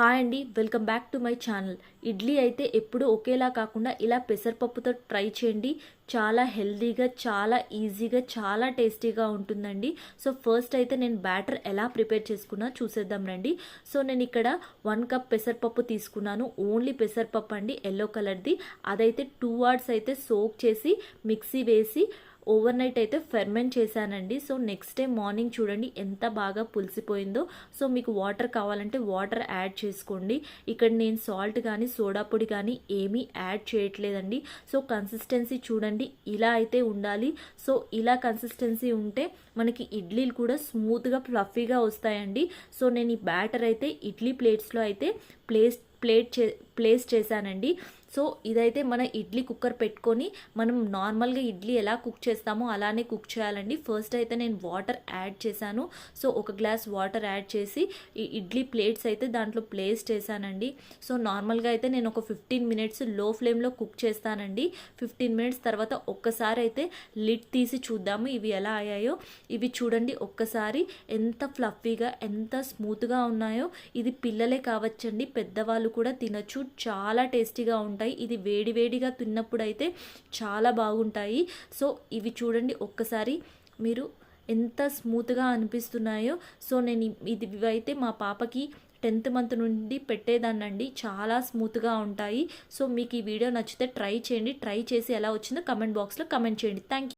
Hi అండి, welcome back to my channel. Idli అయితే ఎప్పుడు ఒకేలా కాకుండా ఇలా పెసరపప్పుతో ట్రై చేయండి. చాలా హెల్దీగా, చాలా ఈజీగా, చాలా టేస్టీగా ఉంటుందండి. సో ఫస్ట్ అయితే నేను బ్యాటర్ ఎలా ప్రిపేర్ చేసుకున్నా చూసేద్దాం రండి. సో నేను ఇక్కడ 1 కప్ పెసరపప్పు తీసుకున్నాను. ఓన్లీ పెసరపప్పు అండి, ఎల్లో కలర్ది. అదైతే 2 అవర్స్ అయితే సోక్ చేసి మిక్సీ వేసి ఓవర్ నైట్ అయితే ఫెర్మెంట్ చేశానండి. సో నెక్స్ట్ డే మార్నింగ్ చూడండి ఎంత బాగా పులిసిపోయిందో. సో మీకు వాటర్ కావాలంటే వాటర్ యాడ్ చేసుకోండి. ఇక్కడ నేను సాల్ట్ కానీ సోడా పొడి కానీ ఏమీ యాడ్ చేయట్లేదండి. సో కన్సిస్టెన్సీ చూడండి ఇలా అయితే ఉండాలి. సో ఇలా కన్సిస్టెన్సీ ఉంటే మనకి ఇడ్లీలు కూడా స్మూత్గా ఫ్లఫీగా వస్తాయండి. సో నేను ఈ బ్యాటర్ అయితే ఇడ్లీ ప్లేట్స్లో అయితే ప్లేస్ చేశానండి. సో ఇదైతే మన ఇడ్లీ కుక్కర్ పెట్టుకొని మనం నార్మల్గా ఇడ్లీ ఎలా కుక్ చేస్తామో అలానే కుక్ చేయాలండి. ఫస్ట్ అయితే నేను వాటర్ యాడ్ చేశాను. సో 1 గ్లాస్ వాటర్ యాడ్ చేసి ఈ ఇడ్లీ ప్లేట్స్ అయితే దాంట్లో ప్లేస్ చేశానండి. సో నార్మల్గా అయితే నేను ఒక 15 మినిట్స్ లో ఫ్లేమ్లో కుక్ చేస్తానండి. 15 మినిట్స్ తర్వాత ఒక్కసారి అయితే లిడ్ తీసి చూద్దాము ఇవి ఎలా అయ్యాయో. ఇవి చూడండి ఒక్కసారి ఎంత ఫ్లఫీగా, ఎంత స్మూత్గా ఉన్నాయో. ఇది పిల్లలే కావచ్చండి, పెద్దవాళ్ళు కూడా తినచ్చు. చాలా టేస్టీగా ఉంటాయి. ఇది వేడివేడిగా తిన్నప్పుడు అయితే చాలా బాగుంటాయి. సో ఇవి చూడండి ఒక్కసారి మీరు ఎంత స్మూత్గా అనిపిస్తున్నాయో. సో నేను ఇవైతే మా పాపకి 10th మంత్ నుండి పెట్టేదాన్నండి. చాలా స్మూత్గా ఉంటాయి. సో మీకు ఈ వీడియో నచ్చితే ట్రై చేయండి. ట్రై చేసి ఎలా వచ్చిందో కమెంట్ బాక్స్లో కమెంట్ చేయండి. Thank you.